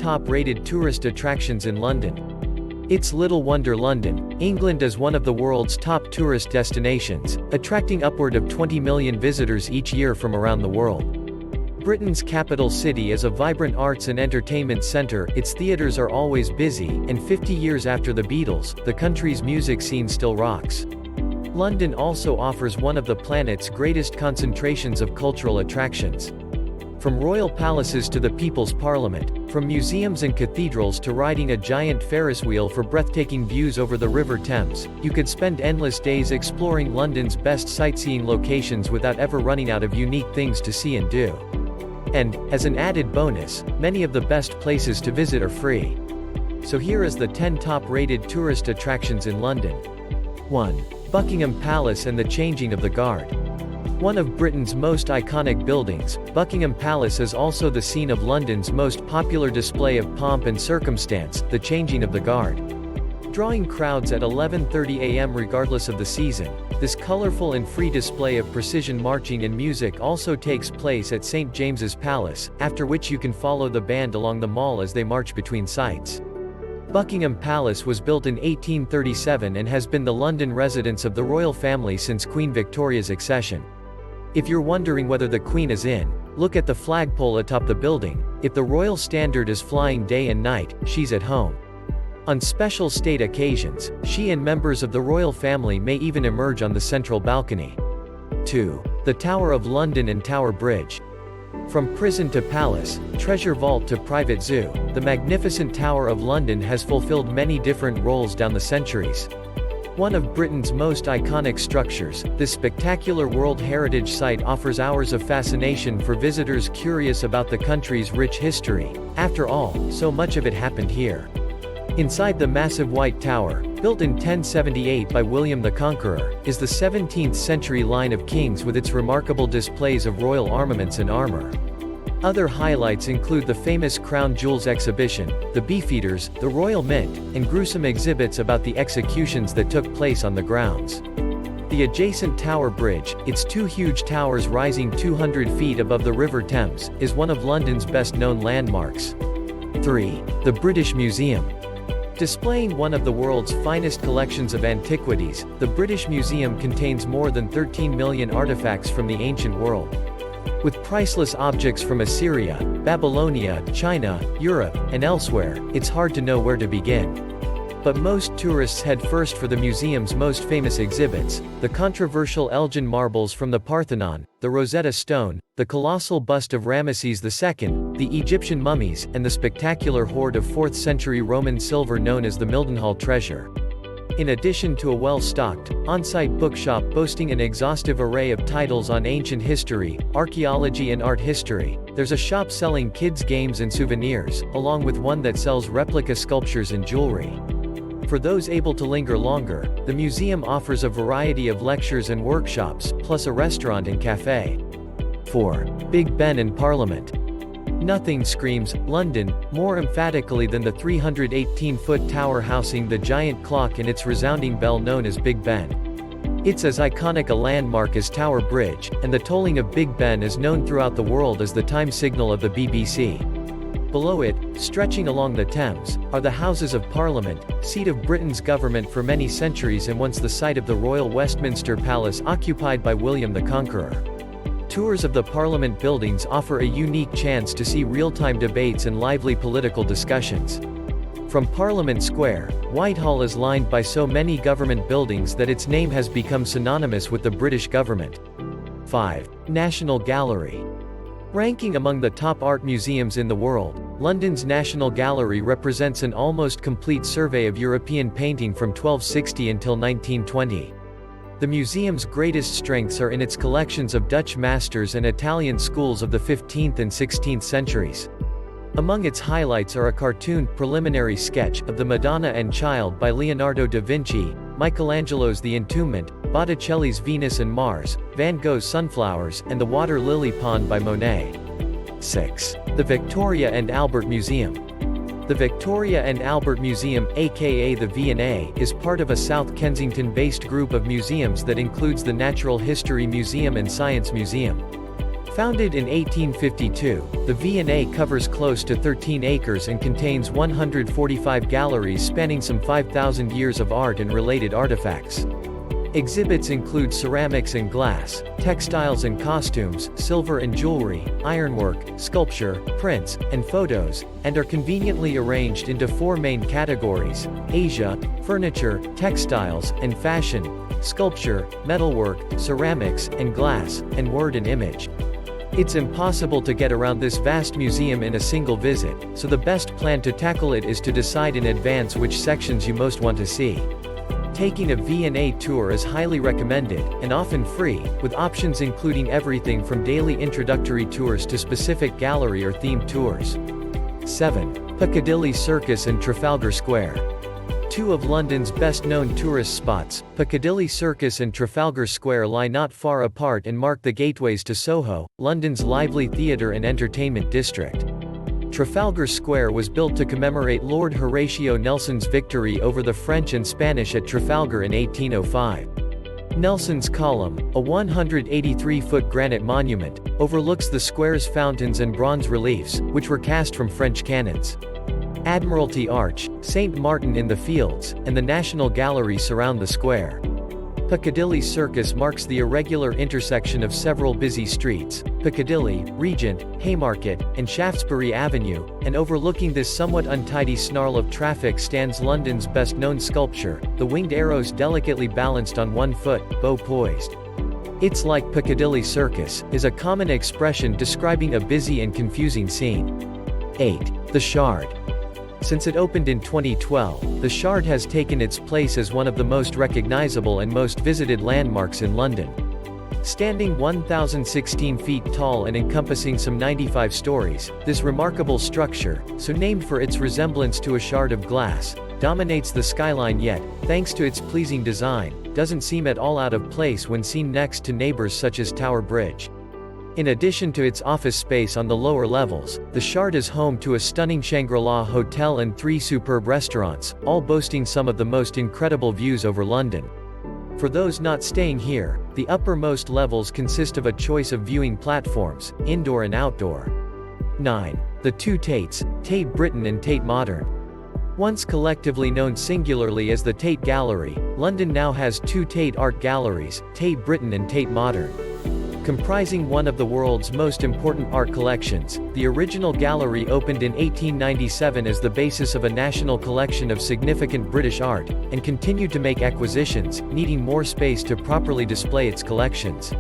top-rated tourist attractions in London. It's little wonder London, England is one of the world's top tourist destinations, attracting upward of 20 million visitors each year from around the world. Britain's capital city is a vibrant arts and entertainment centre, its theatres are always busy, and 50 years after the Beatles, the country's music scene still rocks. London also offers one of the planet's greatest concentrations of cultural attractions. From royal palaces to the People's Parliament, from museums and cathedrals to riding a giant Ferris wheel for breathtaking views over the River Thames, you could spend endless days exploring London's best sightseeing locations without ever running out of unique things to see and do. And, as an added bonus, many of the best places to visit are free. So here is the 10 top-rated tourist attractions in London. 1. Buckingham Palace and the Changing of the Guard. One of Britain's most iconic buildings, Buckingham Palace is also the scene of London's most popular display of pomp and circumstance, the Changing of the Guard. Drawing crowds at 11:30 a.m. regardless of the season, this colorful and free display of precision marching and music also takes place at St. James's Palace, after which you can follow the band along the Mall as they march between sites. Buckingham Palace was built in 1837 and has been the London residence of the royal family since Queen Victoria's accession. If you're wondering whether the Queen is in, look at the flagpole atop the building. If the royal standard is flying day and night, she's at home. On special state occasions, she and members of the royal family may even emerge on the central balcony. 2. The Tower of London and Tower Bridge. From prison to palace, treasure vault to private zoo, the magnificent Tower of London has fulfilled many different roles down the centuries. One of Britain's most iconic structures, this spectacular World Heritage Site offers hours of fascination for visitors curious about the country's rich history. After all, so much of it happened here. Inside the massive White Tower, built in 1078 by William the Conqueror, is the 17th-century line of kings with its remarkable displays of royal armaments and armor. Other highlights include the famous Crown Jewels exhibition, the Beefeaters, the Royal Mint, and gruesome exhibits about the executions that took place on the grounds. The adjacent Tower Bridge, its two huge towers rising 200 feet above the River Thames, is one of London's best-known landmarks. 3. The British Museum. Displaying one of the world's finest collections of antiquities, the British Museum contains more than 13 million artifacts from the ancient world. With priceless objects from Assyria, Babylonia, China, Europe, and elsewhere, it's hard to know where to begin. But most tourists head first for the museum's most famous exhibits, the controversial Elgin marbles from the Parthenon, the Rosetta Stone, the colossal bust of Ramesses II, the Egyptian mummies, and the spectacular hoard of 4th-century Roman silver known as the Mildenhall treasure. In addition to a well-stocked, on-site bookshop boasting an exhaustive array of titles on ancient history, archaeology and art history, there's a shop selling kids' games and souvenirs, along with one that sells replica sculptures and jewelry. For those able to linger longer, the museum offers a variety of lectures and workshops, plus a restaurant and cafe. 4. Big Ben and Parliament. Nothing screams London more emphatically than the 318-foot tower housing the giant clock and its resounding bell known as Big Ben. It's as iconic a landmark as Tower Bridge, and the tolling of Big Ben is known throughout the world as the time signal of the BBC. Below it, stretching along the Thames, are the Houses of Parliament, seat of Britain's government for many centuries and once the site of the Royal Westminster Palace occupied by William the Conqueror. Tours of the Parliament buildings offer a unique chance to see real-time debates and lively political discussions. From Parliament Square, Whitehall is lined by so many government buildings that its name has become synonymous with the British government. 5. National Gallery. Ranking among the top art museums in the world, London's National Gallery represents an almost complete survey of European painting from 1260 until 1920. The museum's greatest strengths are in its collections of Dutch masters and Italian schools of the 15th and 16th centuries. Among its highlights are a cartoon preliminary sketch of the Madonna and Child by Leonardo da Vinci, Michelangelo's The Entombment, Botticelli's Venus and Mars, Van Gogh's Sunflowers, and the Water Lily Pond by Monet. 6. The Victoria and Albert Museum. The Victoria and Albert Museum, aka the V&A, is part of a South Kensington-based group of museums that includes the Natural History Museum and Science Museum. Founded in 1852, the V&A covers close to 13 acres and contains 145 galleries spanning some 5,000 years of art and related artifacts. Exhibits include ceramics and glass, textiles and costumes, silver and jewelry, ironwork, sculpture, prints, and photos, and are conveniently arranged into four main categories: Asia, furniture, textiles, and fashion, sculpture, metalwork, ceramics, and glass, and word and image. It's impossible to get around this vast museum in a single visit, so the best plan to tackle it is to decide in advance which sections you most want to see. Taking a V&A tour is highly recommended, and often free, with options including everything from daily introductory tours to specific gallery or themed tours. 7. Piccadilly Circus and Trafalgar Square. Two of London's best-known tourist spots, Piccadilly Circus and Trafalgar Square, lie not far apart and mark the gateways to Soho, London's lively theatre and entertainment district. Trafalgar Square was built to commemorate Lord Horatio Nelson's victory over the French and Spanish at Trafalgar in 1805. Nelson's Column, a 183-foot granite monument, overlooks the square's fountains and bronze reliefs, which were cast from French cannons. Admiralty Arch, St. Martin in the Fields, and the National Gallery surround the square. Piccadilly Circus marks the irregular intersection of several busy streets, Piccadilly, Regent, Haymarket, and Shaftesbury Avenue, and overlooking this somewhat untidy snarl of traffic stands London's best-known sculpture, the winged arrows delicately balanced on one foot, bow poised. "It's like Piccadilly Circus" is a common expression describing a busy and confusing scene. 8. The Shard. Since it opened in 2012, the Shard has taken its place as one of the most recognizable and most visited landmarks in London. Standing 1,016 feet tall and encompassing some 95 stories, this remarkable structure, so named for its resemblance to a shard of glass, dominates the skyline yet, thanks to its pleasing design, doesn't seem at all out of place when seen next to neighbors such as Tower Bridge. In addition to its office space on the lower levels, the Shard is home to a stunning Shangri-La hotel and 3 superb restaurants, all boasting some of the most incredible views over London. For those not staying here, the uppermost levels consist of a choice of viewing platforms, indoor and outdoor. 9. The two Tates, Tate Britain and Tate Modern. Once collectively known singularly as the Tate Gallery, London now has 2 Tate art galleries, Tate Britain and Tate Modern. Comprising one of the world's most important art collections, the original gallery opened in 1897 as the basis of a national collection of significant British art, and continued to make acquisitions, needing more space to properly display its collections.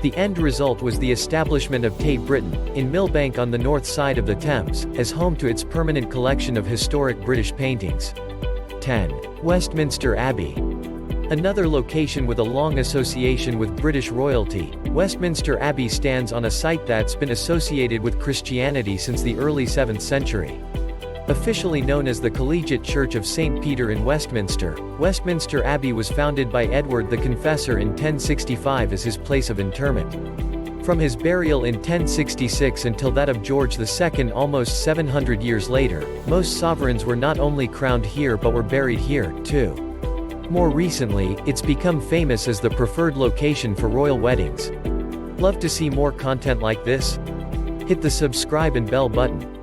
The end result was the establishment of Tate Britain, in Millbank on the north side of the Thames, as home to its permanent collection of historic British paintings. 10. Westminster Abbey. Another location with a long association with British royalty, Westminster Abbey stands on a site that's been associated with Christianity since the early 7th century. Officially known as the Collegiate Church of St. Peter in Westminster, Westminster Abbey was founded by Edward the Confessor in 1065 as his place of interment. From his burial in 1066 until that of George II almost 700 years later, most sovereigns were not only crowned here but were buried here, too. More recently, it's become famous as the preferred location for royal weddings. Love to see more content like this? Hit the subscribe and bell button.